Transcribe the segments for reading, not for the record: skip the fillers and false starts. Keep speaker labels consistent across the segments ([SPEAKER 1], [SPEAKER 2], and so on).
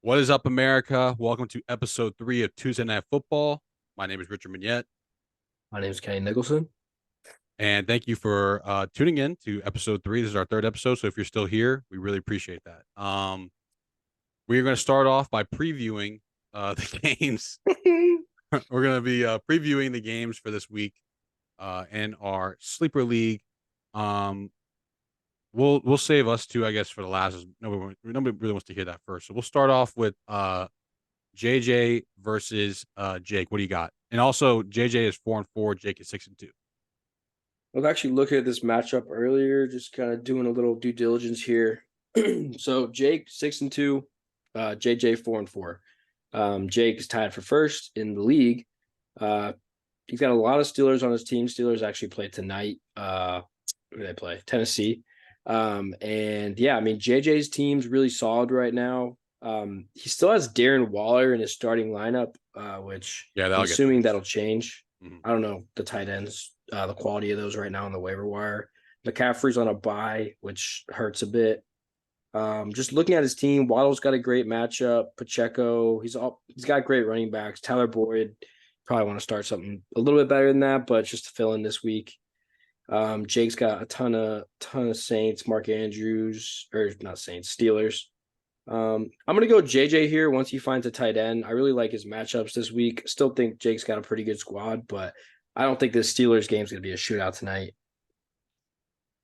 [SPEAKER 1] What is up, America? Welcome to episode 3 of Tuesday Night Football. My name is Richard Mignette,
[SPEAKER 2] My name is Kenny Nicholson.
[SPEAKER 1] and thank you for tuning in to episode 3. This is our third episode, so if you're still here, we really appreciate that. We're going to start off by previewing the games. We're going to be previewing the games for this week in our sleeper league. Um, we'll save us two, I guess, for the last. Nobody really wants to hear that first, so we'll start off with JJ versus Jake. What do you got? And also, JJ is 4-4. Jake is 6-2.
[SPEAKER 2] I was actually looking at this matchup earlier, just kind of doing a little due diligence here. So Jake 6-2, JJ 4-4. Jake is tied for first in the league. He's got a lot of Steelers on his team. Steelers actually play tonight. Who do they play? Tennessee. And yeah, I mean JJ's team's really solid right now. He still has Darren Waller in his starting lineup, which
[SPEAKER 1] Yeah,
[SPEAKER 2] I'm
[SPEAKER 1] that'll get
[SPEAKER 2] assuming
[SPEAKER 1] fixed.
[SPEAKER 2] that'll change.
[SPEAKER 1] Mhm.
[SPEAKER 2] I don't know the tight ends, the quality of those right now on the waiver wire. McCaffrey's on a bye, which hurts a bit. Just looking at his team, Waddle's got a great matchup. Pacheco, he's got great running backs. Tyler Boyd, probably want to start something a little bit better than that, but just to fill in this week. Jake's got a ton of Saints, Mark Andrews, or not Saints, Steelers. I'm gonna go JJ here once he finds a tight end. I really like his matchups this week. Still think Jake's got a pretty good squad, but I don't think this Steelers game's gonna be a shootout tonight.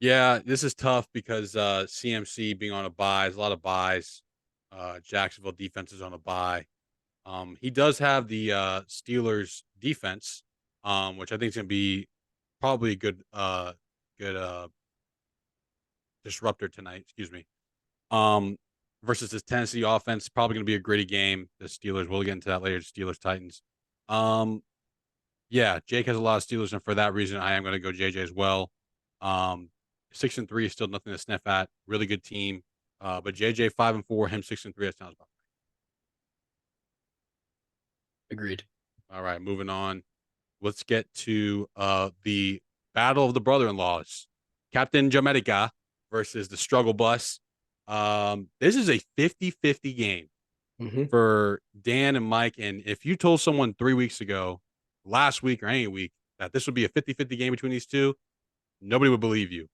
[SPEAKER 1] Yeah, this is tough because CMC being on a bye, there's a lot of buys. Jacksonville defense is on a bye. He does have the Steelers defense, which I think is going to be probably a good disruptor tonight. Excuse me. Um, versus this Tennessee offense, probably going to be a gritty game. The Steelers, we'll get into that later. Steelers Titans. Um, yeah, Jake has a lot of Steelers, and for that reason, I am going to go JJ as well. Um, 6-3 is still nothing to sniff at. Really good team. But JJ 5-4, him 6-3. That sounds about
[SPEAKER 2] Agreed.
[SPEAKER 1] right. All right, moving on. Let's get to the battle of the brother-in-laws. Captain Jamaica versus the Struggle Bus. This is a 50-50 game
[SPEAKER 2] Mm-hmm.
[SPEAKER 1] for Dan and Mike. And if you told someone 3 weeks ago, last week or any week, that this would be a 50-50 game between these two, nobody would believe you.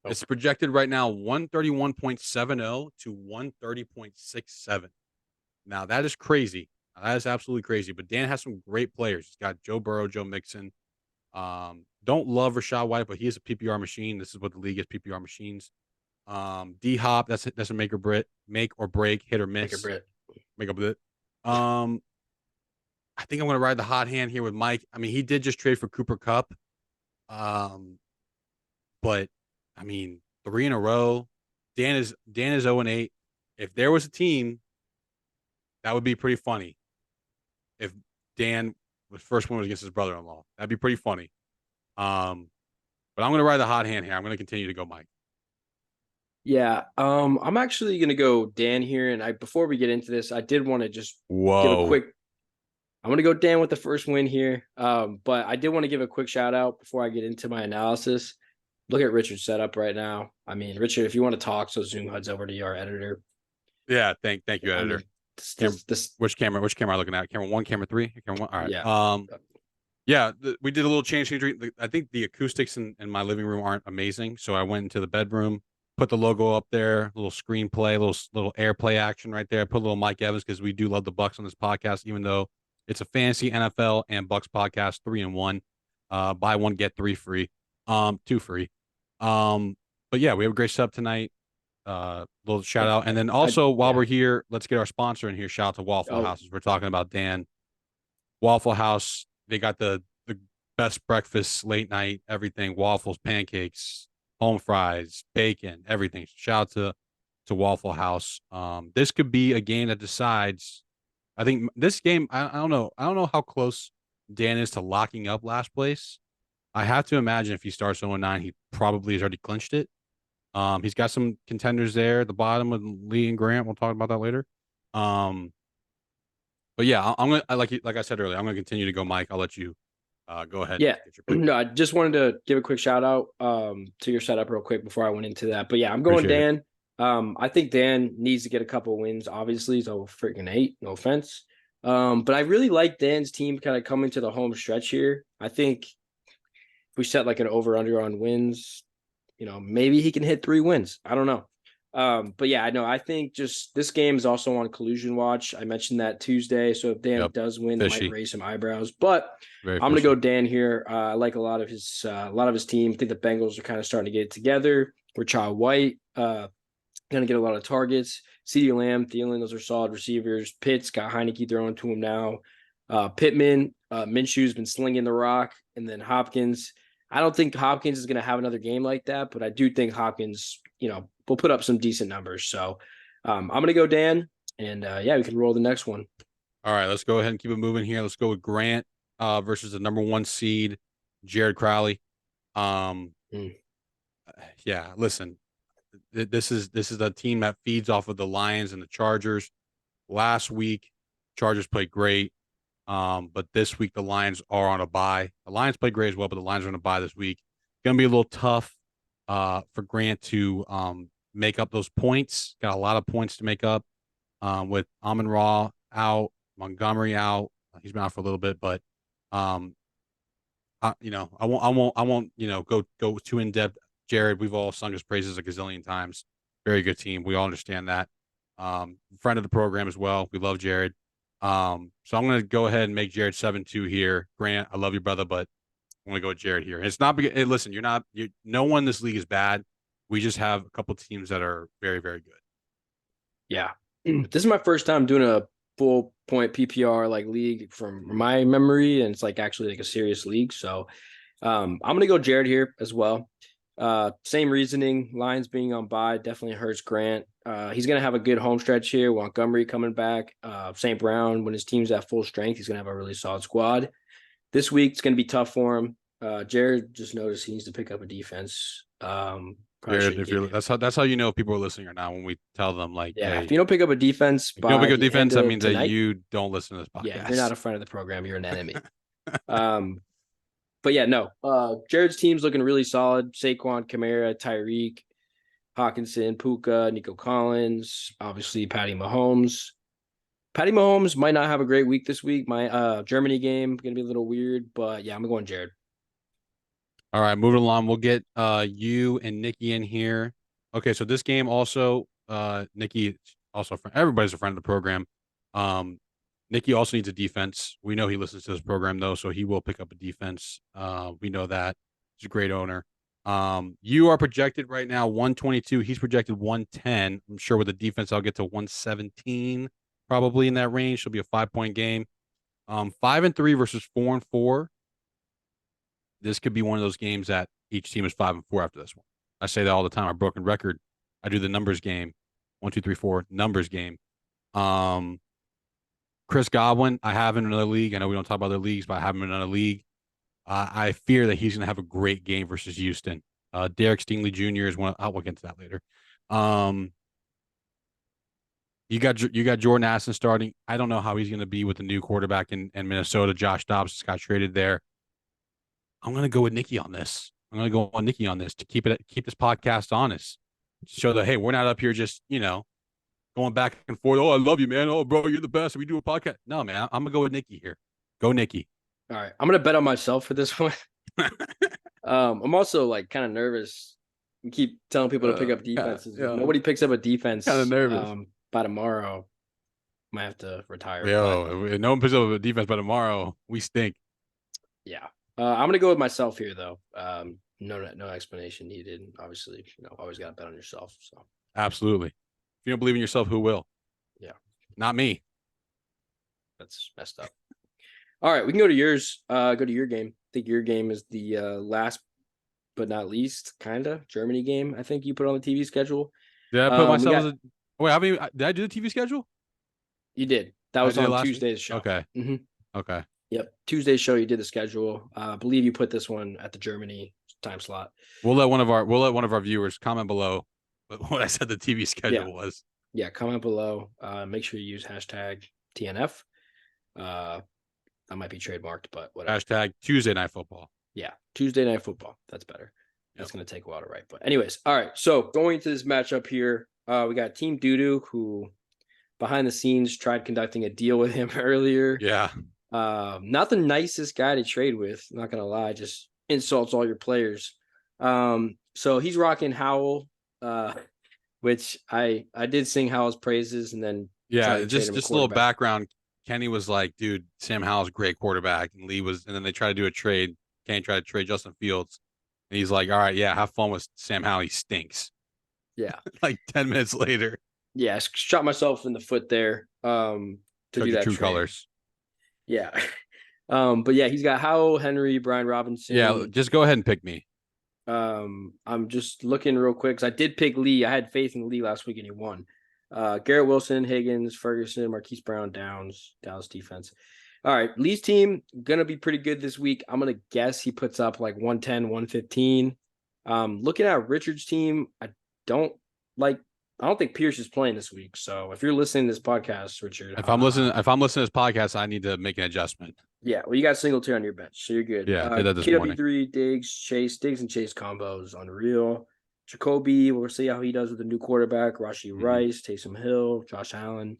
[SPEAKER 1] It's projected right now 131.70 to 130.67. Now, that is crazy. That is absolutely crazy. But Dan has some great players. He's got Joe Burrow, Joe Mixon. Don't love Rachaad White, but he is a PPR machine. This is what the league is, PPR machines. D Hop, that's a make or break, hit or
[SPEAKER 2] Take a
[SPEAKER 1] miss.
[SPEAKER 2] Brit.
[SPEAKER 1] Make up with it. I think I'm gonna ride the hot hand here with Mike. I mean, he did just trade for Cooper Kupp. But I mean, 3 in a row. Dan is 0-8. If there was a team, that would be pretty funny. If Dan was first one was against his brother-in-law, that'd be pretty funny. But I'm gonna ride the hot hand here. I'm gonna continue to go Mike.
[SPEAKER 2] Yeah. I'm actually gonna go Dan here. And before we get into this, I did want to just give a
[SPEAKER 1] Whoa.
[SPEAKER 2] quick I'm gonna go Dan with the first win here. But I did want to give a quick shout out before I get into my analysis. Look at Richard's setup right now. I mean, Richard, if you want to talk, so Zoom HUD's over to our editor.
[SPEAKER 1] Yeah, thank you,
[SPEAKER 2] I
[SPEAKER 1] editor.
[SPEAKER 2] mean, this
[SPEAKER 1] Which camera am I looking at? Camera one, camera three, camera one. All right.
[SPEAKER 2] yeah.
[SPEAKER 1] Yeah, we did a little change. I think the acoustics in my living room aren't amazing, so I went into the bedroom, put the logo up there, little screenplay, little airplay action right there. I put a little Mike Evans because we do love the Bucks on this podcast, even though it's a fantasy NFL and Bucks podcast, 3-in-1. Buy one get three free, two free. But yeah, we have a great setup tonight. Little shout out, and then also while
[SPEAKER 2] Yeah.
[SPEAKER 1] we're here, let's get our sponsor in here. Shout out to Waffle
[SPEAKER 2] Oh,
[SPEAKER 1] House as we're talking about Dan. Waffle House, they got the best breakfast, late night, everything, waffles, pancakes, home fries, bacon, everything. Shout out to Waffle House. This could be a game that decides. I think this game, I don't know. I don't know how close Dan is to locking up last place. I have to imagine if he starts 0-9, he probably has already clinched it. He's got some contenders there at the bottom with Lee and Grant. We'll talk about that later. Um, but yeah, I'm gonna like I said earlier, I'm gonna continue to go, Mike. I'll let you go ahead and
[SPEAKER 2] yeah.
[SPEAKER 1] get your pick.
[SPEAKER 2] No, I just wanted to give a quick shout out to your setup real quick before I went into that. But yeah, I'm going
[SPEAKER 1] Appreciate it.
[SPEAKER 2] Dan. I think Dan needs to get a couple wins. Obviously, he's over freaking 8. No offense. But I really like Dan's team kind of coming to the home stretch here. I think if we set like an over under on wins, maybe he can hit 3 wins. I don't know. But yeah, I know. I think just this game is also on collusion watch. I mentioned that Tuesday. So if Dan
[SPEAKER 1] Yep.
[SPEAKER 2] does win, it might
[SPEAKER 1] Fishy.
[SPEAKER 2] raise some eyebrows. But
[SPEAKER 1] Very
[SPEAKER 2] I'm gonna
[SPEAKER 1] fishy.
[SPEAKER 2] go Dan here. I like a lot of his team. I think the Bengals are kind of starting to get it together. Rashad White, gonna get a lot of targets. CeeDee Lamb, Thielen, those are solid receivers. Pitts got Heineke throwing to him now. Pittman, Minshew's been slinging the rock, and then Hopkins. I don't think Hopkins is going to have another game like that, but I do think Hopkins, will put up some decent numbers. So I'm going to go Dan, and yeah, we can roll the next one.
[SPEAKER 1] All right, let's go ahead and keep it moving here. Let's go with Grant versus the number 1 seed, Jared Crowley. Yeah, listen, this is the team that feeds off of the Lions and the Chargers. Last week, Chargers played great. But this week the Lions are on a bye. The Lions played great as well, but the Lions are on a bye this week. Gonna be a little tough for Grant to make up those points. Got a lot of points to make up. With Amon-Ra out, Montgomery out. He's been out for a little bit, but I won't go too in depth. Jared, we've all sung his praises a gazillion times. Very good team. We all understand that. Friend of the program as well. We love Jared. So I'm going to go ahead and make Jared 7-2 here. Grant, I love you, brother, but I'm going to go with Jared here. It's not because, listen, no one in this league is bad. We just have a couple teams that are very, very good.
[SPEAKER 2] Yeah. This is my first time doing a full point PPR like league from my memory, and it's like actually like a serious league. So I'm going to go Jared here as well. Same reasoning. Lions being on bye definitely hurts Grant. He's going to have a good home stretch here. Montgomery coming back. St. Brown, when his team's at full strength, he's going to have a really solid squad. This week, it's going to be tough for him. Jared just noticed he needs to pick up a defense.
[SPEAKER 1] Jared, that's how you know if people are listening or not, when we tell them like,
[SPEAKER 2] yeah,
[SPEAKER 1] hey,
[SPEAKER 2] if you don't pick up a defense
[SPEAKER 1] if you don't
[SPEAKER 2] by
[SPEAKER 1] pick up
[SPEAKER 2] the end
[SPEAKER 1] defense, that
[SPEAKER 2] of
[SPEAKER 1] means that
[SPEAKER 2] tonight,
[SPEAKER 1] you don't listen to this podcast.
[SPEAKER 2] yeah, you're not a friend of the program. You're an enemy. But yeah, no. Jared's team's looking really solid. Saquon, Kamara, Tyreek, Hawkinson, Puka, Nico Collins, obviously Patty Mahomes. Patty Mahomes might not have a great week this week. My Germany game gonna be a little weird, but yeah, I'm going Jared.
[SPEAKER 1] All right, moving along. We'll get you and Nikki in here. Okay, so this game also, Nikki also everybody's a friend of the program. Nikki also needs a defense. We know he listens to this program though, so he will pick up a defense. We know that. He's a great owner. You are projected right now 122. He's projected 110. I'm sure with the defense, I'll get to 117, probably in that range. It'll be a 5-point game. 5-3 versus 4-4. This could be one of those games that each team is 5-4 after this one. I say that all the time. A broken record. I do the numbers game. 1, 2, 3, 4 numbers game. Chris Godwin, I have in another league. I know we don't talk about other leagues, but I have him in another league. I fear that he's going to have a great game versus Houston. Derek Stingley Jr. is one. I'll get into that later. You got Jordan Addison starting. I don't know how he's going to be with the new quarterback in Minnesota. Josh Dobbs just got traded there. I'm going to go with Nikki on this. I'm going to go on Nikki on this to keep this podcast honest. To show that, hey, we're not up here just, going back and forth. Oh, I love you, man. Oh, bro, you're the best. We do a podcast. No, man, I'm going to go with Nikki here. Go Nikki.
[SPEAKER 2] All right. I'm going to bet on myself for this one. I'm also like kind of nervous. We keep telling people to pick up defenses.
[SPEAKER 1] Yeah.
[SPEAKER 2] Nobody picks up a defense.
[SPEAKER 1] Kind of nervous.
[SPEAKER 2] By tomorrow, might have to retire.
[SPEAKER 1] If no one picks up a defense by tomorrow, we stink.
[SPEAKER 2] Yeah. I'm gonna go with myself here, though. No explanation needed. Obviously, always got to bet on yourself. So
[SPEAKER 1] absolutely. If you don't believe in yourself, who will?
[SPEAKER 2] Yeah,
[SPEAKER 1] not me.
[SPEAKER 2] That's messed up. All right, we can go to yours. Go to your game. I think your game is the last but not least, kind of Germany game. I think you put on the TV schedule.
[SPEAKER 1] Did I put myself? Wait, how many? Did I do the TV schedule?
[SPEAKER 2] You did. That was on Tuesday's show.
[SPEAKER 1] Okay.
[SPEAKER 2] Mm-hmm.
[SPEAKER 1] Okay.
[SPEAKER 2] Yep. Tuesday's show, you did the schedule. I believe you put this one at the Germany time slot.
[SPEAKER 1] We'll let one of our viewers comment below what I said the TV schedule was.
[SPEAKER 2] Yeah, comment below. Make sure you use hashtag TNF. That might be trademarked, but whatever.
[SPEAKER 1] Hashtag Tuesday Night Football.
[SPEAKER 2] Yeah, Tuesday Night Football. That's better. That's going to take a while to write. But anyways, all right. So going to this matchup here, We got Team Doodoo, who behind the scenes tried conducting a deal with him earlier.
[SPEAKER 1] Yeah.
[SPEAKER 2] Not the nicest guy to trade with, not gonna lie, just insults all your players. So he's rocking Howell, which I did sing Howell's praises and then tried
[SPEAKER 1] Yeah.
[SPEAKER 2] to trade him a
[SPEAKER 1] Just a little
[SPEAKER 2] quarterback.
[SPEAKER 1] background. Kenny was like, dude, Sam Howell's a great quarterback. And Lee was, and then they tried to do a trade. Kenny tried to trade Justin Fields. And he's like, all right, yeah, have fun with Sam Howell. He stinks.
[SPEAKER 2] Yeah.
[SPEAKER 1] Like 10 minutes later,
[SPEAKER 2] Yeah, shot myself in the foot there. To
[SPEAKER 1] showed
[SPEAKER 2] do
[SPEAKER 1] your
[SPEAKER 2] that
[SPEAKER 1] true
[SPEAKER 2] trade.
[SPEAKER 1] colors.
[SPEAKER 2] Yeah. But yeah, he's got Howell, Henry, Brian
[SPEAKER 1] Yeah.
[SPEAKER 2] Robinson.
[SPEAKER 1] Just go ahead and pick me.
[SPEAKER 2] I'm just looking real quick because I did pick Lee. I had faith in Lee last week and he won. Garrett Wilson, Higgins, Ferguson, Marquise Brown, Downs, Dallas defense. All right, Lee's team gonna be pretty good this week. I'm gonna guess he puts up like 110, 115. Looking at Richard's team, don't like. I don't think Pierce is playing this week. So if you're listening to this podcast, Richard,
[SPEAKER 1] If I'm listening to this podcast, I need to make an adjustment.
[SPEAKER 2] yeah, well, you got Singletary on your bench, so you're good.
[SPEAKER 1] Yeah, I did that this morning.
[SPEAKER 2] KW3, Diggs and Chase combos unreal. Jacoby, we'll see how he does with the new quarterback. Rashi Rice, Taysom Hill, Josh Allen.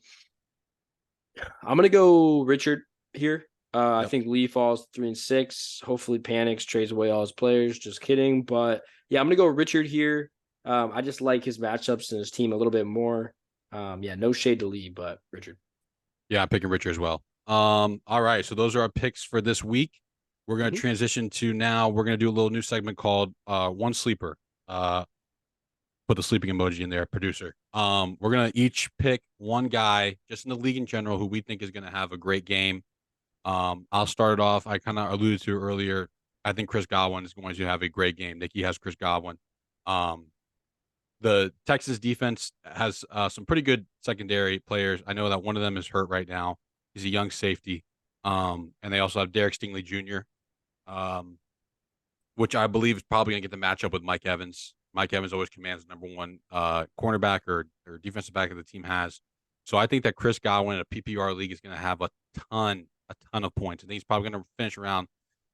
[SPEAKER 2] I'm gonna go Richard here. I
[SPEAKER 1] Yep.
[SPEAKER 2] think Lee falls 3-6. Hopefully, panics, trades away all his players. Just kidding, but yeah, I'm gonna go Richard here. I just like his matchups and his team a little bit more. Yeah, no shade to Lee, but Richard.
[SPEAKER 1] Yeah, I'm picking Richard as well. All right, so those are our picks for this week. We're gonna
[SPEAKER 2] Mhm.
[SPEAKER 1] transition to now. We're gonna do a little new segment called One Sleeper. Put the sleeping emoji in there, producer. We're gonna each pick one guy just in the league in general who we think is gonna have a great game. I'll start it off. I kind of alluded to earlier. I think Chris Godwin is going to have a great game. Nicky has Chris Godwin. Um, the Texas defense has some pretty good secondary players. I know that one of them is hurt right now. He's a young safety. And they also have Derek Stingley Jr., which I believe is probably going to get the matchup with Mike Evans. Mike Evans always commands the number one cornerback or defensive back that the team has. So I think that Chris Godwin in a PPR league is going to have a ton of points. I think he's probably going to finish around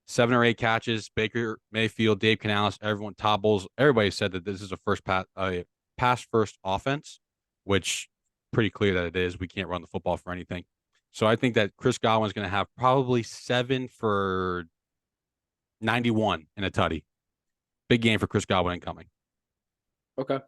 [SPEAKER 1] 7 or 8 catches. Baker Mayfield, Dave Canales, everyone, Todd Bowles, everybody said that this is a pass first offense, which pretty clear that it is. We can't run the football for anything. So I think that Chris Godwin is going to have probably 7 for 91 in a tutty. Big game for Chris Godwin incoming.
[SPEAKER 2] Okay.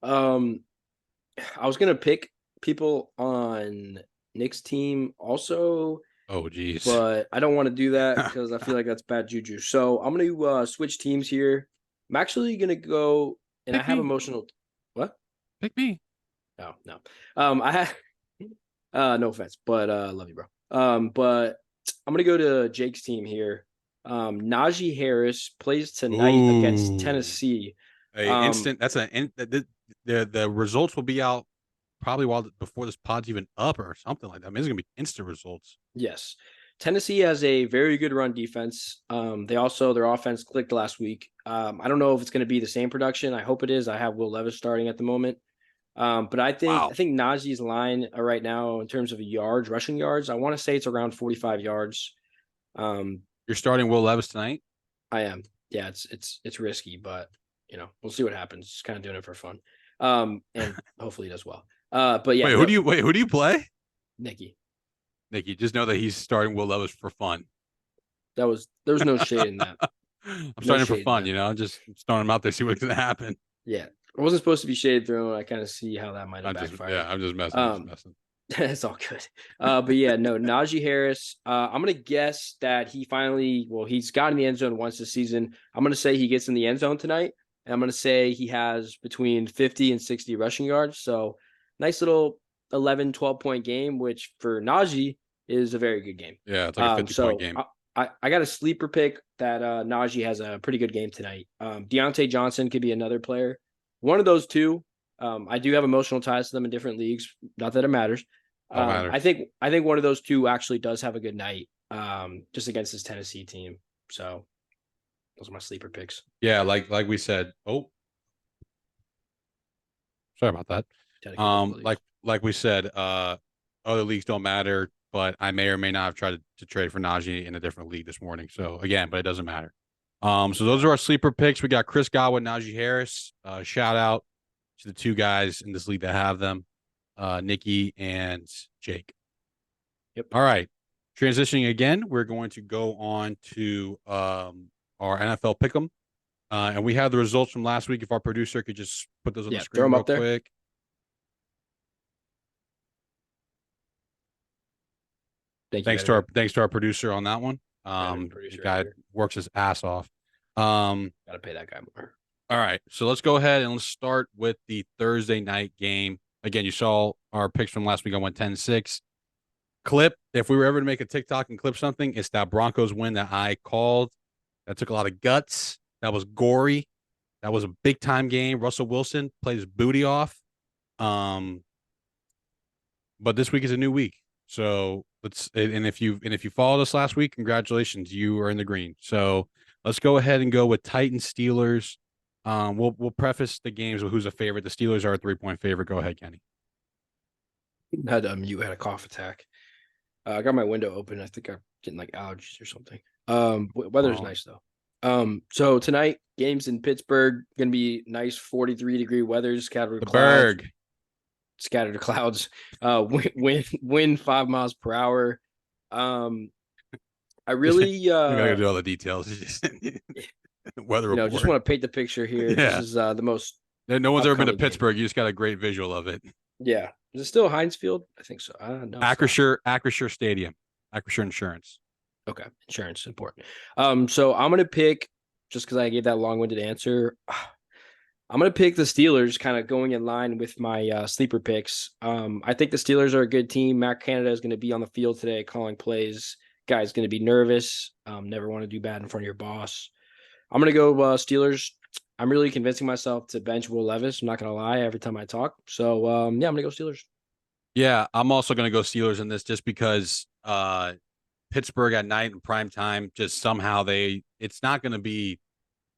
[SPEAKER 2] I was gonna pick people on Nick's team also,
[SPEAKER 1] Oh, geez.
[SPEAKER 2] but I don't want to do that because I feel like that's bad juju. So I'm gonna switch teams here. I'm actually gonna go, and
[SPEAKER 1] Pick
[SPEAKER 2] I have
[SPEAKER 1] me.
[SPEAKER 2] emotional. What?
[SPEAKER 1] Pick me.
[SPEAKER 2] No. I have no offense, but love you, bro. But I'm gonna go to Jake's team here. Najee Harris plays tonight against
[SPEAKER 1] Ooh.
[SPEAKER 2] Tennessee.
[SPEAKER 1] Instant. That's the results will be out probably before this pod's even up or something like that. I mean, it's gonna be instant results.
[SPEAKER 2] Yes. Tennessee has a very good run defense. They also their offense clicked last week. I don't know if it's going to be the same production. I hope it is. I have Will Levis starting at the moment. But I think Najee's line right now in terms of yards, rushing yards, I want to say it's around 45 yards.
[SPEAKER 1] You're starting Will Levis tonight?
[SPEAKER 2] I am. Yeah, it's risky, but we'll see what happens. Just kind of doing it for fun. And hopefully he does well. But yeah.
[SPEAKER 1] Who do you play?
[SPEAKER 2] Nicky,
[SPEAKER 1] just know that he's starting Will Levis for fun.
[SPEAKER 2] there was no shade in that.
[SPEAKER 1] I'm starting for fun, just throwing him out there, see what's gonna happen.
[SPEAKER 2] Yeah. It wasn't supposed to be shade thrown. I kind of see how that might have backfired.
[SPEAKER 1] I'm just messing.
[SPEAKER 2] It's all good. But yeah, no, Najee Harris. I'm gonna guess that he's got in the end zone once this season. I'm gonna say he gets in the end zone tonight. And I'm gonna say he has between 50 and 60 rushing yards. So nice little 11, 12-point game, which for Najee is a very good game.
[SPEAKER 1] Yeah, it's like a 50-point game.
[SPEAKER 2] I got a sleeper pick that Najee has a pretty good game tonight. Deontay Johnson could be another player. One of those two. I do have emotional ties to them in different leagues. Not that it matters. I think one of those two actually does have a good night. Just against this Tennessee team. So those are my sleeper picks.
[SPEAKER 1] Yeah, like we said. Oh, sorry about that. Like we said, other leagues don't matter, but I may or may not have tried to trade for Najee in a different league this morning. So again, but it doesn't matter. So those are our sleeper picks. We got Chris Godwin, Najee Harris. Shout out to the two guys in this league that have them, Nikki and Jake.
[SPEAKER 2] Yep.
[SPEAKER 1] All right. Transitioning again, we're going to go on to our NFL Pick'em. And we have the results from last week. If our producer could just put those on the
[SPEAKER 2] Throw
[SPEAKER 1] screen
[SPEAKER 2] 'em
[SPEAKER 1] real
[SPEAKER 2] up there.
[SPEAKER 1] quick.
[SPEAKER 2] Thanks to
[SPEAKER 1] Thanks to our producer on that one. The guy works his ass off.
[SPEAKER 2] Gotta pay that guy more.
[SPEAKER 1] All right, so let's go ahead and let's start with the Thursday night game. Again, you saw our picks from last week. I went 10-6. Clip, if we were ever to make a TikTok and clip something, it's that Broncos win that I called. That took a lot of guts. That was gory. That was a big time game. Russell Wilson played his booty off. But this week is a new week. So if you followed us last week, congratulations, you are in the green. So let's go ahead and go with Titans Steelers. We'll preface the games with who's a favorite. The Steelers are a 3-point favorite. Go ahead, Kenny.
[SPEAKER 2] You had a cough attack. I got my window open. I think I'm getting like allergies or something. Weather's nice though. So tonight, games in Pittsburgh, gonna be nice 43-degree weather, scattered clouds. Scattered clouds. Wind 5 miles per hour. I really
[SPEAKER 1] you gotta do all the details. Weather report.
[SPEAKER 2] Just want to paint the picture here.
[SPEAKER 1] Yeah.
[SPEAKER 2] This is the most.
[SPEAKER 1] No one's ever been to Pittsburgh. You just got a great visual of it.
[SPEAKER 2] Yeah. Is it still Heinz Field? I think so. No,
[SPEAKER 1] Acrisure Stadium. Acrisure Insurance.
[SPEAKER 2] Okay. Insurance is important. So I'm gonna pick, just because I gave that long-winded answer, I'm gonna pick the Steelers, kind of going in line with my sleeper picks. I think the Steelers are a good team. Matt Canada is gonna be on the field today calling plays. Guy's gonna be nervous. Never want to do bad in front of your boss. I'm gonna go Steelers. I'm really convincing myself to bench Will Levis. I'm not gonna lie every time I talk. So I'm gonna go Steelers.
[SPEAKER 1] Yeah, I'm also gonna go Steelers in this just because Pittsburgh at night in prime time, just somehow it's not gonna be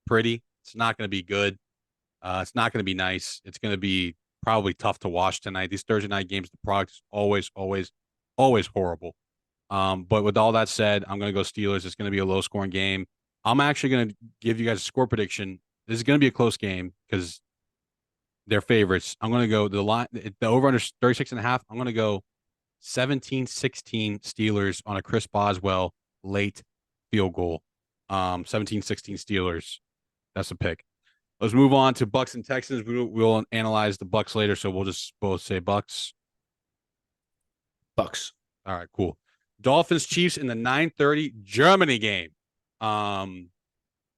[SPEAKER 1] pretty. It's not gonna be good. It's not gonna be nice. It's gonna be probably tough to watch tonight. These Thursday night games, the product is always horrible. But with all that said, I'm gonna go Steelers. It's gonna be a low scoring game. I'm actually going to give you guys a score prediction. This is going to be a close game because they're favorites. I'm going to go the over under 36.5. I'm going to go 17-16 Steelers on a Chris Boswell late field goal. 17-16 Steelers. That's a pick. Let's move on to Bucks and Texans. We'll analyze the Bucks later, so we'll just both say Bucks.
[SPEAKER 2] Bucks.
[SPEAKER 1] All right, cool. Dolphins Chiefs in the 9:30 Germany game.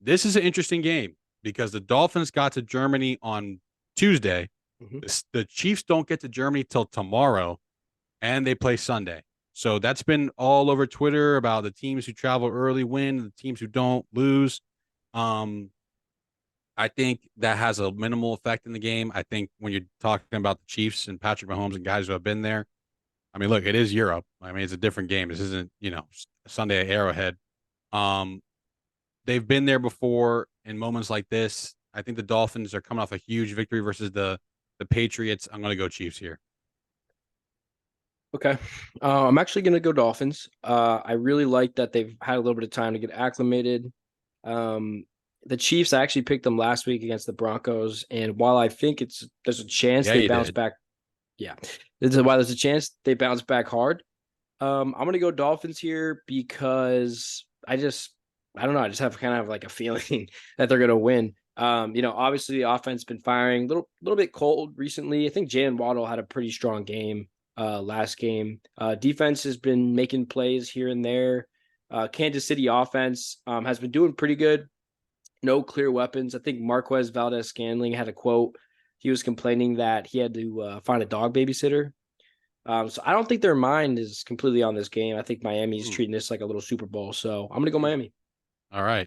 [SPEAKER 1] This is an interesting game because the Dolphins got to Germany on Tuesday. Mm-hmm. The Chiefs don't get to Germany till tomorrow, and they play Sunday. So that's been all over Twitter about the teams who travel early win, the teams who don't lose. I think that has a minimal effect in the game. I think when you're talking about the Chiefs and Patrick Mahomes and guys who have been there, I mean, look, it is Europe. I mean, it's a different game. This isn't, Sunday at Arrowhead. They've been there before in moments like this. I think the Dolphins are coming off a huge victory versus the Patriots. I'm going to go Chiefs here.
[SPEAKER 2] Okay. I'm actually going to go Dolphins. I really like that they've had a little bit of time to get acclimated. The Chiefs, I actually picked them last week against the Broncos. And while I think there's a chance they bounce back. Yeah. While there's a chance they bounce back hard. I'm going to go Dolphins here because I don't know. I just have kind of like a feeling that they're going to win. Obviously the offense has been firing a little bit cold recently. I think Jalen Waddle had a pretty strong game last game. Defense has been making plays here and there. Kansas City offense has been doing pretty good. No clear weapons. I think Marquez Valdez-Scantling had a quote. He was complaining that he had to find a dog babysitter. So I don't think their mind is completely on this game. I think Miami's treating this like a little Super Bowl. So I'm going to go Miami.
[SPEAKER 1] All right.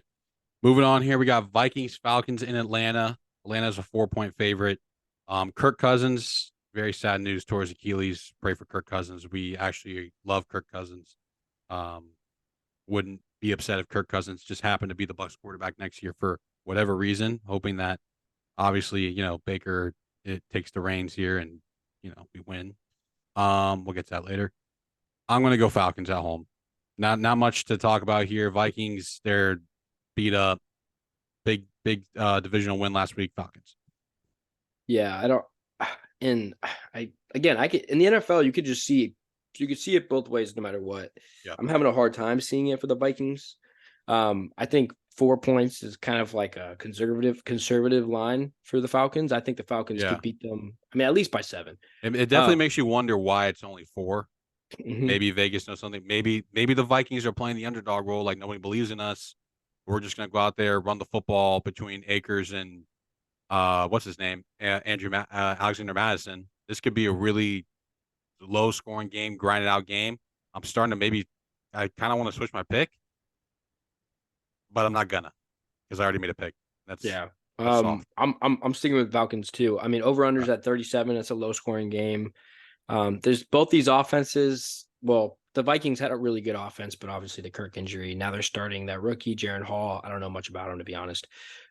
[SPEAKER 1] Moving on here, we got Vikings, Falcons in Atlanta. Atlanta's a 4-point favorite. Kirk Cousins, very sad news towards Achilles. Pray for Kirk Cousins. We actually love Kirk Cousins. Wouldn't be upset if Kirk Cousins just happened to be the Bucs quarterback next year for whatever reason, hoping that obviously, Baker takes the reins here and, we win. We'll get to that later. I'm going to go Falcons at home. Not much to talk about here. Vikings, they're beat up. Big divisional win last week. Falcons.
[SPEAKER 2] Yeah, I don't and I again, I could in the NFL, you could see it both ways no matter what.
[SPEAKER 1] Yeah.
[SPEAKER 2] I'm having a hard time seeing it for the Vikings. I think 4 points is kind of like a conservative line for the Falcons. I think the Falcons
[SPEAKER 1] Yeah.
[SPEAKER 2] could beat them, I mean, at least by 7.
[SPEAKER 1] It definitely
[SPEAKER 2] Um,
[SPEAKER 1] makes you wonder why it's only 4.
[SPEAKER 2] mhm,
[SPEAKER 1] Maybe Vegas knows something. Maybe the Vikings are playing the underdog role, like nobody believes in us. We're just gonna go out there, run the football between Akers and what's his name, Alexander Madison. This could be a really low scoring game, grinded out game. I'm starting to maybe. I kind of want to switch my pick, but I'm not gonna because I already made a pick. That's
[SPEAKER 2] yeah.
[SPEAKER 1] that's soft.
[SPEAKER 2] I'm sticking with Falcons too. I mean, over unders at 37. It's a low scoring game. There's both these offenses. Well, the Vikings had a really good offense, but obviously the Kirk injury. Now they're starting that rookie, Jaron Hall. I don't know much about him, to be honest.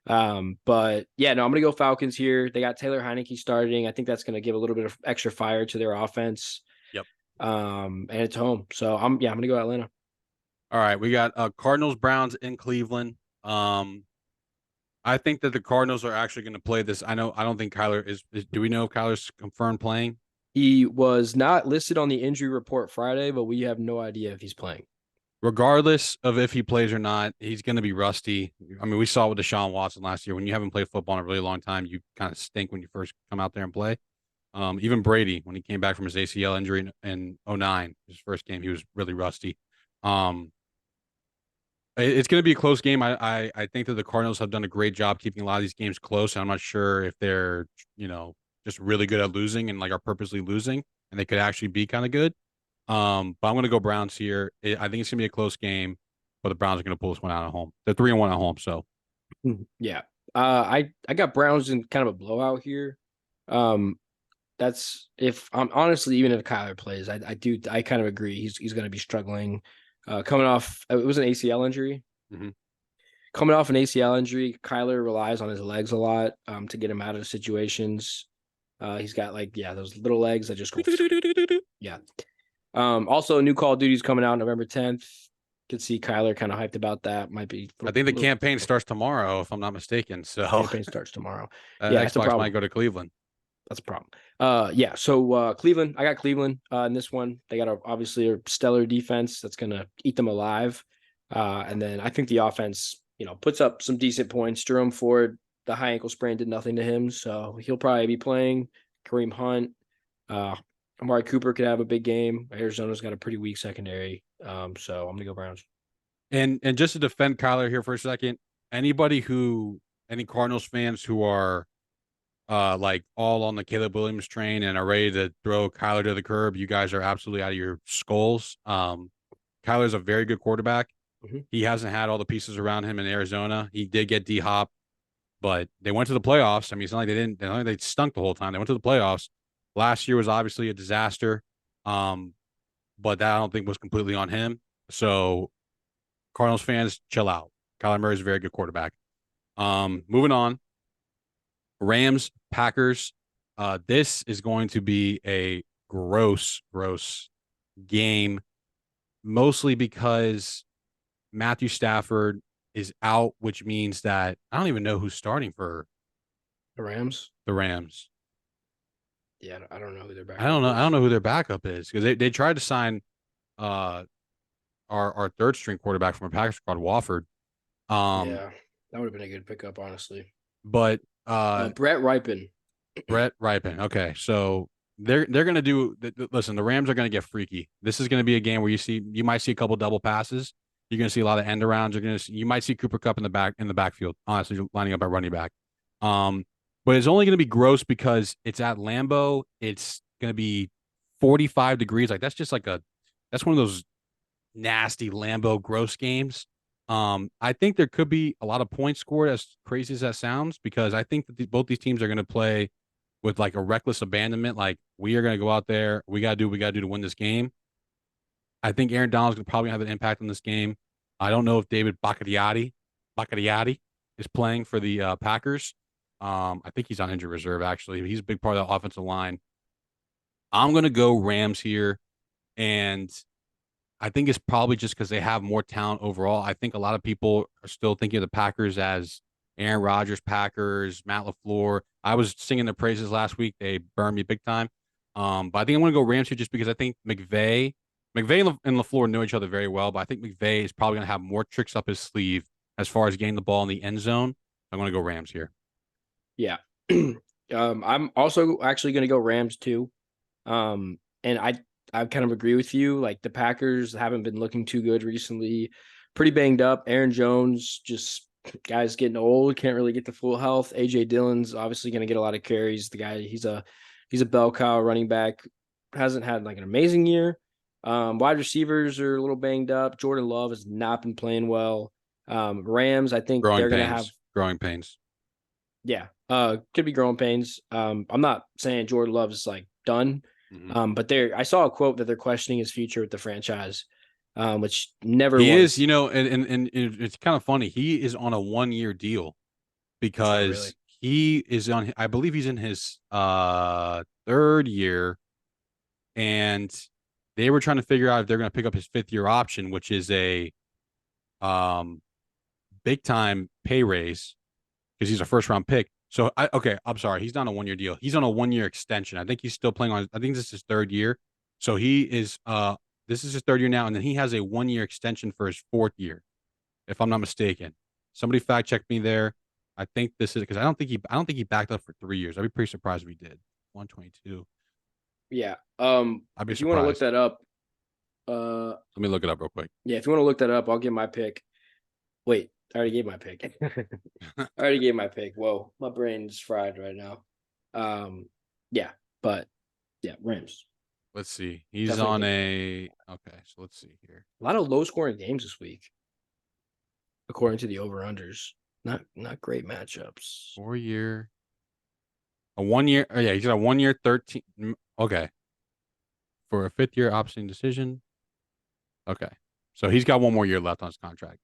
[SPEAKER 2] But yeah, no, I'm going to go Falcons here. They got Taylor Heineke starting. I think that's going to give a little bit of extra fire to their offense.
[SPEAKER 1] Yep.
[SPEAKER 2] And it's home. So I'm going to go Atlanta.
[SPEAKER 1] All right, we got Cardinals Browns in Cleveland. Um, I think that the Cardinals are actually going to play this. I don't think Kyler is. Do we know if Kyler's confirmed playing?
[SPEAKER 2] He was not listed on the injury report Friday, but we have no idea if he's playing.
[SPEAKER 1] Regardless of if he plays or not, he's going to be rusty. I mean, we saw it with Deshaun Watson last year. When you haven't played football in a really long time, you kind of stink when you first come out there and play. Even Brady, when he came back from his ACL injury in 09, his first game, he was really rusty. Um, it's going to be a close game. I think that the Cardinals have done a great job keeping a lot of these games close. And I'm not sure if they're, just really good at losing and like are purposely losing, and they could actually be kind of good. But I'm going to go Browns here. I think it's going to be a close game, but the Browns are going to pull this one out at home. They're 3-1 at home, so
[SPEAKER 2] Yeah. I got Browns in kind of a blowout here. Um, that's if I'm honestly, even if Kyler plays, I kind of agree. He's going to be struggling. Coming off, it was an ACL injury.
[SPEAKER 1] Mhm.
[SPEAKER 2] Coming off an ACL injury, Kyler relies on his legs a lot to get him out of situations. He's got those little legs that just go. Yeah. Also, new Call of Duty's coming out November 10th. Could see Kyler kind of hyped about that. Might be.
[SPEAKER 1] I think the campaign starts tomorrow, if I'm not mistaken. So
[SPEAKER 2] Campaign starts tomorrow. Yeah, that's the
[SPEAKER 1] Xbox
[SPEAKER 2] problem.
[SPEAKER 1] might go to Cleveland.
[SPEAKER 2] That's a problem. Yeah. So Cleveland, I got Cleveland in this one. They got obviously a stellar defense that's gonna eat them alive. And then I think the offense, puts up some decent points. Jerome Ford, the high ankle sprain did nothing to him, so he'll probably be playing. Kareem Hunt, Amari Cooper could have a big game. Arizona's got a pretty weak secondary. So I'm gonna go Browns.
[SPEAKER 1] And just to defend Kyler here for a second, any Cardinals fans who are like all on the Caleb Williams train and are ready to throw Kyler to the curb, you guys are absolutely out of your skulls. Kyler's a very good quarterback.
[SPEAKER 2] Mhm.
[SPEAKER 1] He hasn't had all the pieces around him in Arizona. He did get D Hop, but they went to the playoffs. I mean, it's not like they stunk the whole time. They went to the playoffs. Last year was obviously a disaster. But that I don't think was completely on him. So Cardinals fans, chill out. Kyler Murray is a very good quarterback. Moving on. Rams, Packers. This is going to be a gross game, mostly because Matthew Stafford is out, which means that I don't even know who's starting for
[SPEAKER 2] The Rams.
[SPEAKER 1] the Rams.
[SPEAKER 2] Yeah, I don't know who they're back.
[SPEAKER 1] I don't know. I don't know who their backup is because they tried to sign our third string quarterback from a Packers squad, Wofford.
[SPEAKER 2] Yeah, that would have been a good pickup, honestly.
[SPEAKER 1] But
[SPEAKER 2] Brett Ripon.
[SPEAKER 1] Brett Ripon. Okay, so they're gonna do. Listen, the Rams are gonna get freaky. This is gonna be a game where you might see a couple double passes. You're gonna see a lot of end arounds. You might see Cooper Kupp in the backfield. Honestly, lining up at running back. But it's only gonna be gross because it's at Lambeau. It's gonna be 45 degrees. Like that's one of those nasty Lambeau gross games. I think there could be a lot of points scored, as crazy as that sounds, because I think that both these teams are going to play with like a reckless abandonment. Like, we are going to go out there, we got to do to win this game. I think Aaron Donald's going to probably have an impact on this game. I don't know if David Bakhtiari is playing for the Packers. I think he's on injury reserve, actually. He's a big part of the offensive line. I'm going to go Rams here, and I think it's probably just because they have more talent overall. I think a lot of people are still thinking of the Packers as Aaron Rodgers Packers, Matt LaFleur. I was singing their praises last week. They burned me big time. But I think I'm going to go Rams here just because I think McVay and LaFleur know each other very well, but I think McVay is probably going to have more tricks up his sleeve as far as getting the ball in the end zone. I'm going to go Rams here.
[SPEAKER 2] Yeah. I'm also actually going to go Rams too. And I kind of agree with you. Like the Packers haven't been looking too good recently. Pretty banged up. Aaron Jones, just guys getting old, can't really get to full health. AJ Dillon's obviously going to get a lot of carries. The guy, he's a bell cow running back. Hasn't had like an amazing year. Wide receivers are a little banged up. Jordan Love has not been playing well. Rams, I think
[SPEAKER 1] Growing
[SPEAKER 2] they're going to have
[SPEAKER 1] pains. Growing pains.
[SPEAKER 2] yeah, could be growing pains. I'm not saying Jordan Love's like done, but I saw a quote that they're questioning his future with the franchise, which never
[SPEAKER 1] He
[SPEAKER 2] was.
[SPEAKER 1] is, and it's kind of funny. He is on a 1-year deal
[SPEAKER 2] Oh, really?
[SPEAKER 1] because he is on. I believe he's in his third year, and they were trying to figure out if they're going to pick up his 5th-year option, which is a um big time pay raise because he's a first-round pick. So I'm sorry, he's not on a 1-year deal. He's on a 1-year extension. I think he's still playing on. I think this is his third year. So he is. This is his third year now, and then he has a 1-year extension for his 4th year, if I'm not mistaken. Somebody fact check me there. I think this is because I don't think he backed up for 3 years. I'd be pretty surprised if he did. 122.
[SPEAKER 2] Yeah.
[SPEAKER 1] I'd be
[SPEAKER 2] If you want to look
[SPEAKER 1] surprised.
[SPEAKER 2] that up,
[SPEAKER 1] Let me look it up real quick.
[SPEAKER 2] yeah, if you want to look that up, I'll give my pick. Wait, I already gave my pick. I already gave my pick. Whoa, my brain's fried right now. Yeah, but yeah, Rams.
[SPEAKER 1] Let's see. He's
[SPEAKER 2] Definitely
[SPEAKER 1] on
[SPEAKER 2] think
[SPEAKER 1] a okay. So let's see here.
[SPEAKER 2] a lot of low scoring games this week, according to the over unders. Not great matchups.
[SPEAKER 1] 4-year, a 1-year. Oh yeah, he's got a 1-year 13. Okay, for a 5th-year option decision. Okay, so he's got 1 more year left on his contract.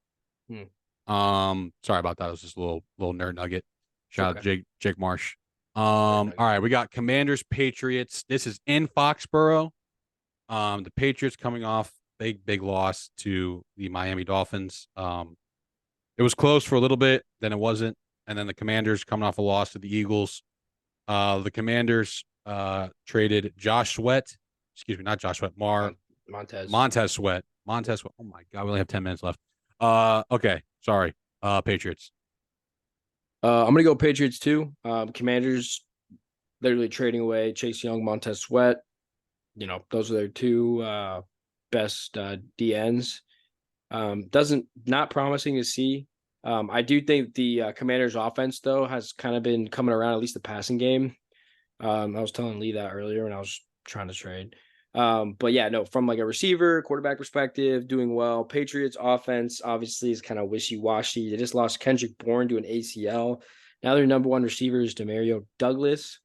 [SPEAKER 2] Hmm.
[SPEAKER 1] Sorry about that. It was just a little nerd nugget. Shout out
[SPEAKER 2] Okay.
[SPEAKER 1] Jake Marsh.
[SPEAKER 2] Nerd
[SPEAKER 1] All
[SPEAKER 2] nugget.
[SPEAKER 1] right, we got Commanders Patriots. This is in Foxborough. The Patriots coming off big loss to the Miami Dolphins. It was close for a little bit, then it wasn't, and then the Commanders coming off a loss to the Eagles. The Commanders traded Josh Sweat. Excuse me, not Josh Sweat.
[SPEAKER 2] Montez.
[SPEAKER 1] Montez Sweat. Montez Sweat. Oh my God, we only have 10 minutes left. Okay, sorry. Patriots.
[SPEAKER 2] I'm gonna go Patriots too. Commanders literally trading away Chase Young, Montez Sweat. You know, those are their two best DNs. Doesn't not promising to see. I do think the Commanders offense though has kind of been coming around, at least the passing game. I was telling Lee that earlier when I was trying to trade. But yeah, no, from like a receiver, quarterback perspective, doing well. Patriots offense obviously is kind of wishy-washy. They just lost Kendrick Bourne to an ACL. Now their number one receiver is Demario Douglas,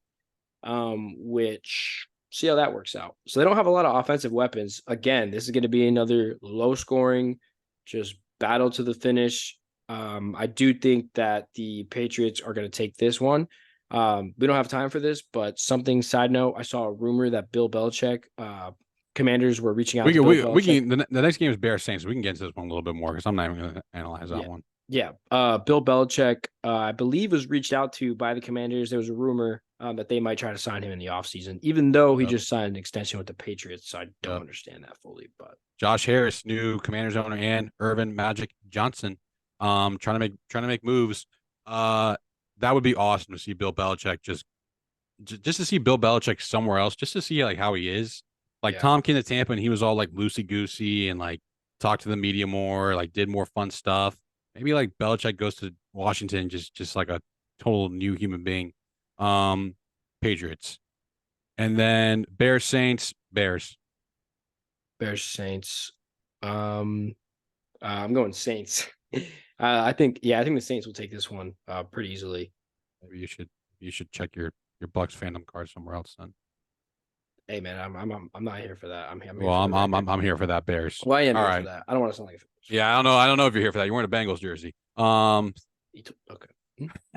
[SPEAKER 2] which see how that works out. So they don't have a lot of offensive weapons. Again, this is going to be another low scoring, just battle to the finish. I do think that the Patriots are going to take this one. We don't have time for this, but something side note, I saw a rumor that Bill Belichick, Commanders were reaching out
[SPEAKER 1] We
[SPEAKER 2] to
[SPEAKER 1] can,
[SPEAKER 2] Bill
[SPEAKER 1] we
[SPEAKER 2] Belichick.
[SPEAKER 1] can, the next game is Bears Saints. So we can get into this one a little bit more because I'm not even going to analyze that
[SPEAKER 2] Yeah.
[SPEAKER 1] one.
[SPEAKER 2] Yeah. Bill Belichick, I believe, was reached out to by the Commanders. There was a rumor that they might try to sign him in the offseason, even though he
[SPEAKER 1] Yep.
[SPEAKER 2] just signed an extension with the Patriots. So I don't
[SPEAKER 1] Yep.
[SPEAKER 2] understand that fully. But
[SPEAKER 1] Josh Harris, new Commanders owner, and Irvin Magic Johnson, trying to make moves. That would be awesome to see Bill Belichick just to see Bill Belichick somewhere else, just to see like how he is. Like
[SPEAKER 2] yeah,
[SPEAKER 1] Tom came to Tampa and he was all like loosey goosey and like talked to the media more, like did more fun stuff. Maybe like Belichick goes to Washington, just like a total new human being. Patriots, and then Bears Saints Bears.
[SPEAKER 2] Bears Saints. I'm going Saints. I think the Saints will take this one pretty easily.
[SPEAKER 1] Maybe you should check your Bucks fandom card somewhere else then.
[SPEAKER 2] Hey man, I'm not here for that. I'm here
[SPEAKER 1] Well,
[SPEAKER 2] for the record.
[SPEAKER 1] I'm here for that Bears.
[SPEAKER 2] Well, I am
[SPEAKER 1] All
[SPEAKER 2] here for
[SPEAKER 1] right.
[SPEAKER 2] that. I don't want to sound like
[SPEAKER 1] Yeah, I don't know if you're here for that. You're wearing a Bengals jersey.
[SPEAKER 2] okay.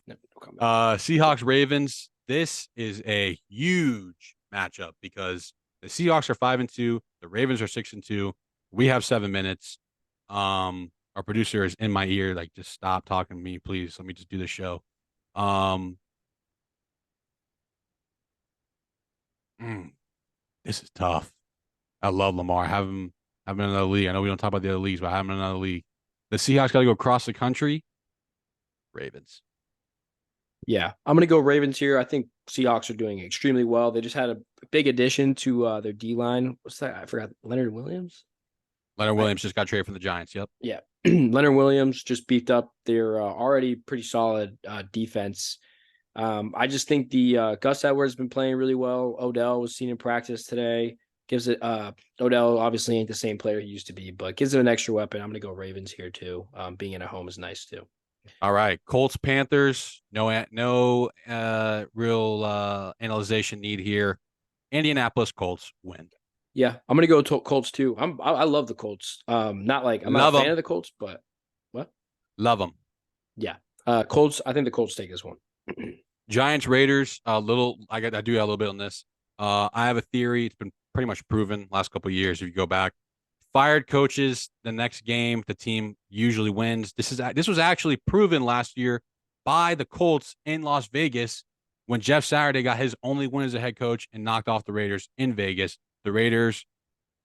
[SPEAKER 2] No comment.
[SPEAKER 1] Seahawks Ravens. This is a huge matchup because the Seahawks are 5-2, the Ravens are 6-2. We have 7 minutes. Our producer is in my ear, like just stop talking to me, please. Let me just do the show. Um, Mm, this is tough. I love Lamar. Have him in another league. I know we don't talk about the other leagues, but I have him in another league. The Seahawks got to go across the country. Ravens.
[SPEAKER 2] Yeah, I'm gonna go Ravens here. I think Seahawks are doing extremely well. They just had a big addition to their D line. What's that? I forgot. Leonard Williams.
[SPEAKER 1] Leonard
[SPEAKER 2] I,
[SPEAKER 1] Williams just got traded from the Giants. Yep.
[SPEAKER 2] yeah, Leonard Williams just beefed up their already pretty solid defense. I just think the Gus Edwards has been playing really well. Odell was seen in practice today. Gives it Odell obviously ain't the same player he used to be, but gives it an extra weapon. I'm gonna go Ravens here too. Being at home is nice too.
[SPEAKER 1] All right. Colts, Panthers. No real analyzation need here. Indianapolis Colts win.
[SPEAKER 2] Yeah, I'm gonna go Colts too. I love the Colts. Not like I'm not
[SPEAKER 1] Love
[SPEAKER 2] a fan
[SPEAKER 1] them.
[SPEAKER 2] of the Colts, but what?
[SPEAKER 1] Love them.
[SPEAKER 2] Yeah. Colts. I think the Colts take this one.
[SPEAKER 1] Giants, Raiders. A little. I do have a little bit on this. I have a theory. It's been pretty much proven last couple of years. If you go back, fired coaches, the next game the team usually wins. This was actually proven last year by the Colts in Las Vegas when Jeff Saturday got his only win as a head coach and knocked off the Raiders in Vegas. The Raiders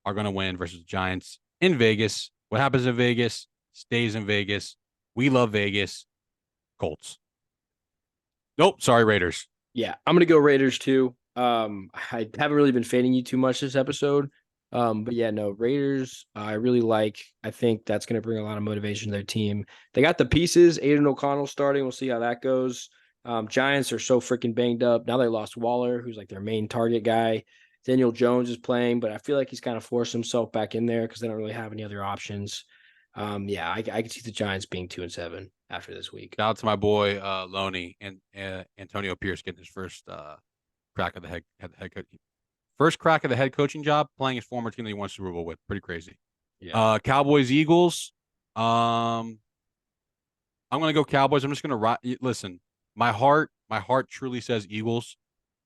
[SPEAKER 1] are going to win versus the Giants in Vegas. What happens in Vegas stays in Vegas. We love Vegas. Colts. Nope, sorry, Raiders.
[SPEAKER 2] Yeah, I'm gonna go Raiders too. I haven't really been fading you too much this episode. But yeah, no, Raiders, I really like. I think that's gonna bring a lot of motivation to their team. They got the pieces, Aiden O'Connell starting. We'll see how that goes. Giants are so freaking banged up. Now they lost Waller, who's like their main target guy. Daniel Jones is playing, but I feel like he's kind of forced himself back in there because they don't really have any other options. Yeah, I can see the Giants being 2-7 after this week.
[SPEAKER 1] Shout out to my boy Loney and Antonio Pierce getting his first crack of the head coach. First crack of the head coaching job, playing his former team that he won Super Bowl with. Pretty crazy.
[SPEAKER 2] Yeah.
[SPEAKER 1] Cowboys, Eagles. I'm gonna go Cowboys. I'm just gonna listen. My heart truly says Eagles,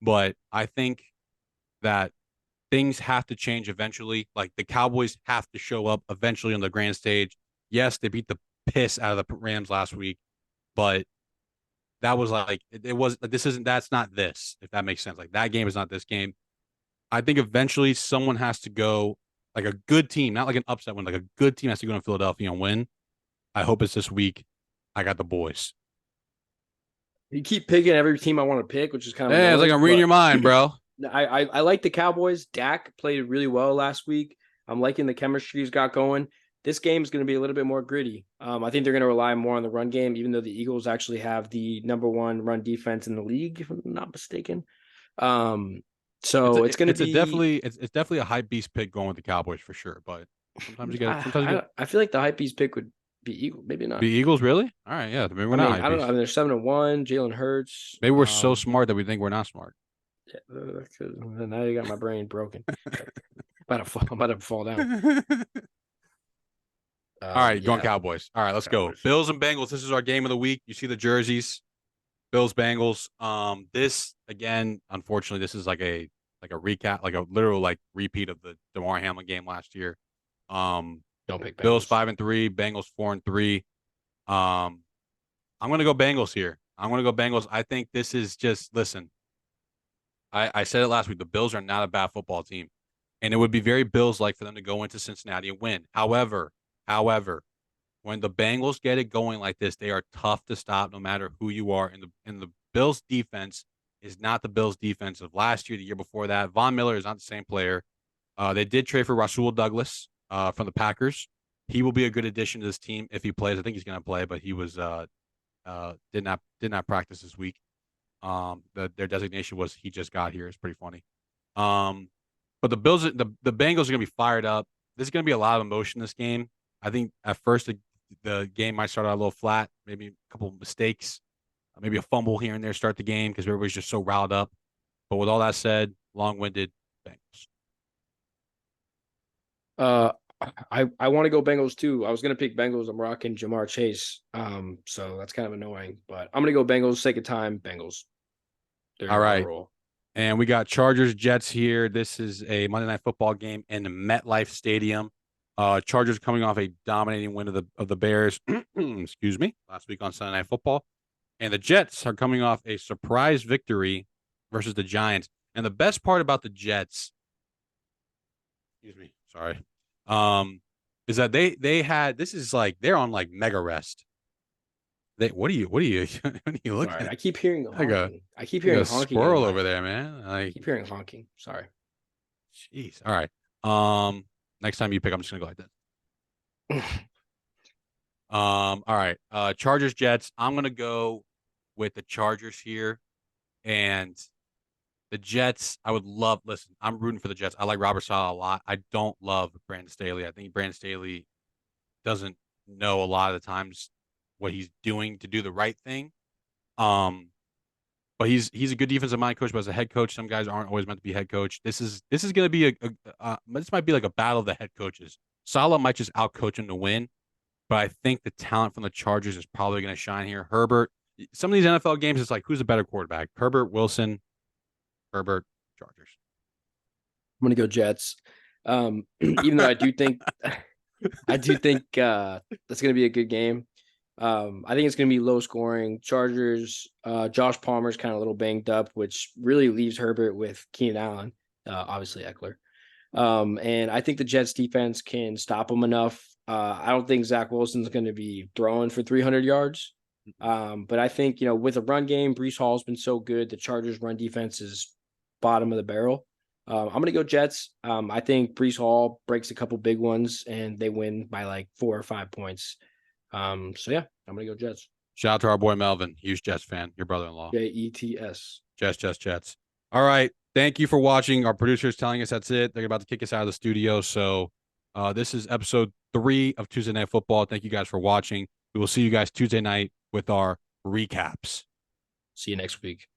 [SPEAKER 1] but I think that things have to change eventually. Like the Cowboys have to show up eventually on the grand stage. Yes, they beat the piss out of the Rams last week, but that was like it was. That's not this. If that makes sense, like that game is not this game. I think eventually someone has to go, like a good team, not like an upset win, like a good team has to go to Philadelphia and win. I hope it's this week. I got the boys.
[SPEAKER 2] You keep picking every team I want to pick, which is kind of
[SPEAKER 1] Yeah, it's like I'm reading your mind, bro.
[SPEAKER 2] I like the Cowboys. Dak played really well last week. I'm liking the chemistry he's got going. This game is going to be a little bit more gritty. I think they're going to rely more on the run game, even though the Eagles actually have the number one run defense in the league, if I'm not mistaken. So it's going to be
[SPEAKER 1] definitely a hype beast pick going with the Cowboys for sure. But sometimes you get
[SPEAKER 2] I feel like the hype beast pick would be Eagles, maybe not.
[SPEAKER 1] The Eagles, really? All right, yeah. Maybe we're not.
[SPEAKER 2] I don't know. I mean, they're 7-1. Jalen Hurts.
[SPEAKER 1] Maybe we're so smart that we think we're not smart.
[SPEAKER 2] Yeah, now you got my brain broken. I'm about to fall down.
[SPEAKER 1] All right, going Cowboys. All right, let's go. Bills and Bengals. This is our game of the week. You see the jerseys. Bills, Bengals. This again, unfortunately, this is like a recap, like a literal like repeat of the DeMar Hamlin game last year.
[SPEAKER 2] Don't pick Bengals.
[SPEAKER 1] Bills 5-3, Bengals 4-3. I'm gonna go Bengals here. I'm gonna go Bengals. I think this is just listen. I said it last week. The Bills are not a bad football team, and it would be very Bills-like for them to go into Cincinnati and win. However, when the Bengals get it going like this, they are tough to stop no matter who you are. And the Bills defense is not the Bills defense of last year, the year before that. Von Miller is not the same player. They did trade for Rasul Douglas from the Packers. He will be a good addition to this team if he plays. I think he's going to play, but he was did not practice this week. Their designation was he just got here. It's pretty funny. But the Bengals are going to be fired up. There's going to be a lot of emotion in this game. I think at first the game might start out a little flat, maybe a couple of mistakes, maybe a fumble here and there start the game because everybody's just so riled up. But with all that said, long-winded Bengals.
[SPEAKER 2] I want to go Bengals too. I was gonna pick Bengals. I'm rocking Jamar Chase. So that's kind of annoying, but I'm gonna go Bengals. Sake of time, Bengals.
[SPEAKER 1] All right. And we got Chargers Jets here. This is a Monday Night Football game in the MetLife Stadium. Chargers coming off a dominating win of the Bears. Excuse me, last week on Sunday Night Football, and the Jets are coming off a surprise victory versus the Giants. And the best part about the Jets, excuse me, sorry, is that they had this is like they're on like mega rest. They what are you what are you what are you looking
[SPEAKER 2] Sorry,
[SPEAKER 1] at?
[SPEAKER 2] I keep hearing
[SPEAKER 1] Like a
[SPEAKER 2] honking. I keep
[SPEAKER 1] like
[SPEAKER 2] hearing
[SPEAKER 1] a
[SPEAKER 2] honking in
[SPEAKER 1] squirrel
[SPEAKER 2] my.
[SPEAKER 1] over there, man. Like,
[SPEAKER 2] Keep hearing honking. Sorry.
[SPEAKER 1] jeez. All right. Next time you pick, I'm just gonna go like this. All right. Chargers Jets. I'm gonna go with the Chargers here, and the Jets. I would love. Listen, I'm rooting for the Jets. I like Robert Saleh a lot. I don't love Brandon Staley. I think Brandon Staley doesn't know a lot of the times what he's doing to do the right thing. Um, but he's a good defensive mind coach. But as a head coach, some guys aren't always meant to be head coach. This is going to be this might be like a battle of the head coaches. Saleh might just out coach him to win, but I think the talent from the Chargers is probably going to shine here. Herbert, some of these NFL games, it's like who's a better quarterback? Herbert, Wilson, Herbert, Chargers.
[SPEAKER 2] I'm gonna go Jets. Even though I do think that's gonna be a good game. I think it's gonna be low scoring. Chargers. Josh Palmer's kind of a little banged up, which really leaves Herbert with Keenan Allen. Obviously Eckler. And I think the Jets defense can stop him enough. I don't think Zach Wilson's going to be throwing for 300 yards. But I think, with a run game, Brees Hall's been so good. The Chargers run defense is bottom of the barrel. I'm going to go Jets. I think Brees Hall breaks a couple big ones and they win by like 4 or 5 points. So yeah, I'm going to go Jets.
[SPEAKER 1] Shout out to our boy Melvin, huge Jets fan, your brother-in-law.
[SPEAKER 2] Jets.
[SPEAKER 1] Jets. All right. Thank you for watching. Our producer's telling us that's it. They're about to kick us out of the studio. So this is episode 3 of Tuesday Night Football. Thank you guys for watching. We will see you guys Tuesday night with our recaps.
[SPEAKER 2] See you next week.